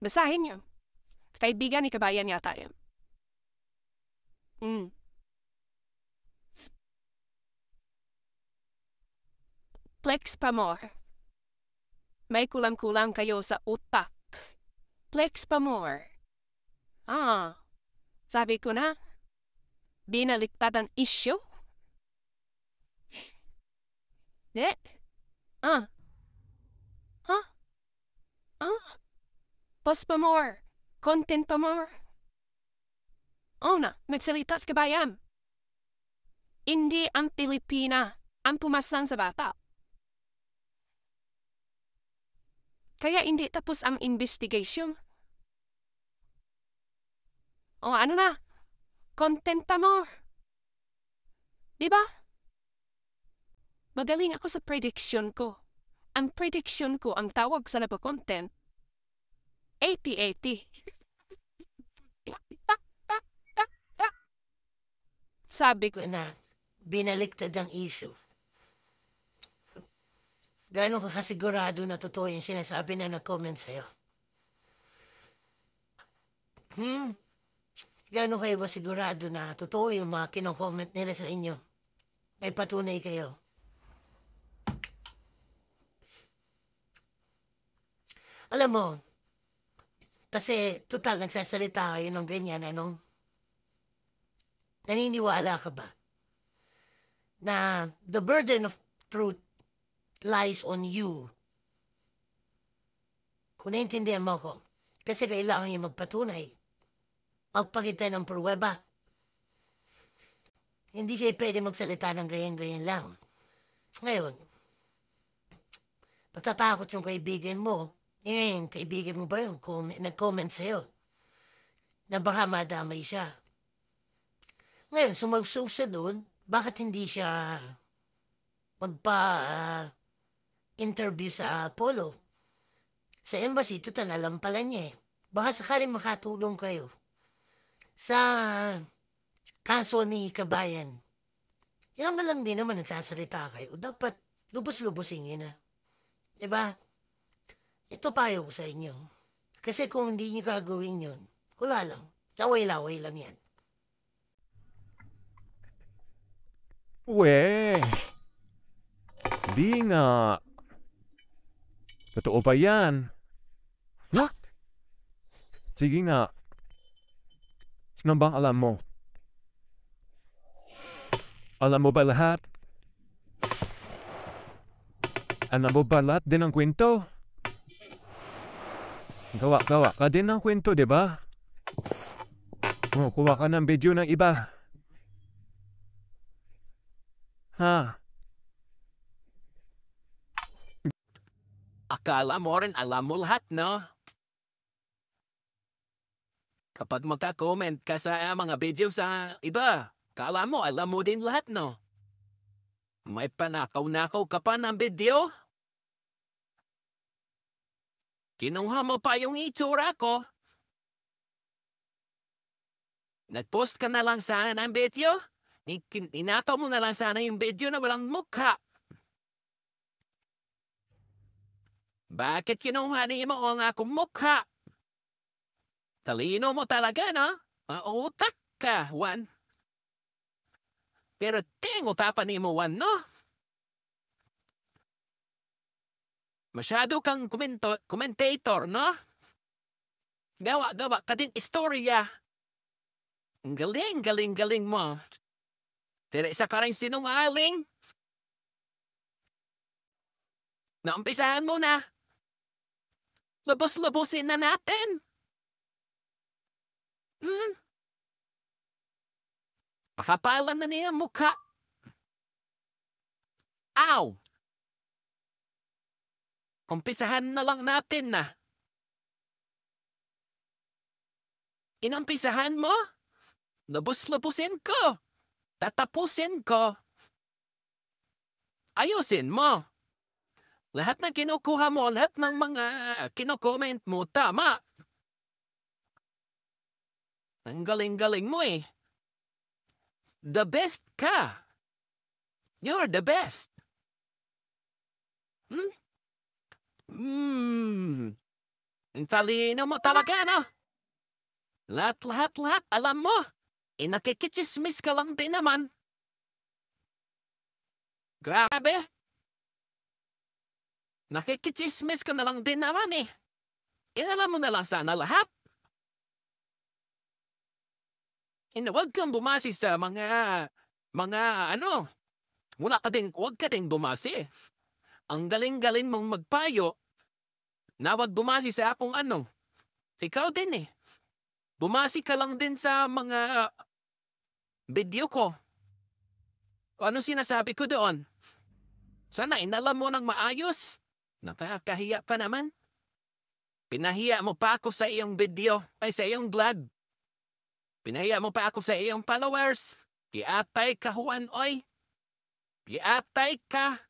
Basahin niyo. Kaibigan ni kabayan yata yun. Flex pa more. May kulang-kulang kayo sa utak. Flex pa more. Sabi ko na, binaliktad ang issue. Post pa more. Content pa more. Magsalita sa kabayan. Hindi ang Pilipina ang pumaslang sa bata. Kaya hindi tapos ang investigation. Ano na? Content pa more. Diba? Magaling ako sa prediction ko. Ang prediction ko, ang tawag sa content, 80-80. Sabi ko na, binaliktad ang issue. Gano'n ka kasigurado na totoo yung sinasabi na nag-comment sa'yo? Gano'n kayo ba sigurado na totoo yung mga kino-comment nila sa inyo? May patunay kayo? Alam mo, kasi total nagsasalita kayo ng ganyan, naniniwala ka ba na the burden of truth lies on you? Kung naintindihan mo ko, kasi kailangan yung magpatunay. Magpakita ng pruweba. Hindi kayo pwede magsalita ng ganyan-ganyan lang. Ngayon, matatakot yung kaibigan mo. Ngayon, kaibigan mo ba yun kung nag-comment sa'yo na baka madamay siya? Ngayon, sumagsusa doon, bakit hindi siya magpa-interview sa Apollo? Sa embassy, total alam pala niya eh. Baka sakaling makatulong kayo sa kaso ni Kabayan. Yan nga lang din naman nagsasalita kayo. Dapat lubos-lubosin yun na. Diba? Ito payo ko sa inyo. Kasi kung hindi nyo gagawin yun, wala lang. Laway-laway lang yan. Hindi nga. Totoo ba yan? Sige nga. Ano bang alam mo? Alam mo ba lahat? Alam mo ba lahat din ang kwento? Gawa ka din ng kwento, di ba? Kuha ka ng video ng iba. Akala mo rin alam mo lahat, no? Kapag magka-comment ka sa mga video sa iba, akala mo alam mo din lahat, no? May panakaw-nakaw ka pa ng video? Kinuha mo pa yung itsura ko. Nag-post ka na lang sana ng video? Inakaw mo na lang sana yung video na walang mukha. Bakit kinuha niyo mo ang akong mukha? Talino mo talaga, no? Utak ka, Juan. Pero usapan niyo mo, Juan, no? Masyado kang commentator, no? Gawa ka din istorya. Ang galing mo. Pero isa ka rin sinungaling. Naumpisahan mo na. Lubos-lubusin na natin. Pakapalan na niya mukha. Aw! Umpisahan na lang natin na. Inumpisahan mo? Lubos-lubusin ko. Tatapusin ko. Ayusin mo. Lahat ng kinukuha mo, lahat ng mga kino-comment mo, tama. Ang galing-galing mo eh. The best ka. You're the best. Ang Ang talino mo talaga, no? Lahat, alam mo. Nakikichismis ka lang din naman. Grabe. Nakikichismis ka na lang din naman eh. Inalam mo na lang sana lahat. Huwag kang bumasi sa mga ano. Huwag ka din bumasi. Ang galing-galing mong magpayo. Na wag bumasi sa akong ano. Ikaw din eh. Bumasi ka lang din sa mga video ko. Ano sinasabi ko doon? Sana inalam mo ng maayos. Nakakahiya pa naman. Pinahiya mo pa ako sa iyong video, ay sa iyong vlog. Pinahiya mo pa ako sa iyong followers. Kiatay ka, Juan, oy. Kiatay ka.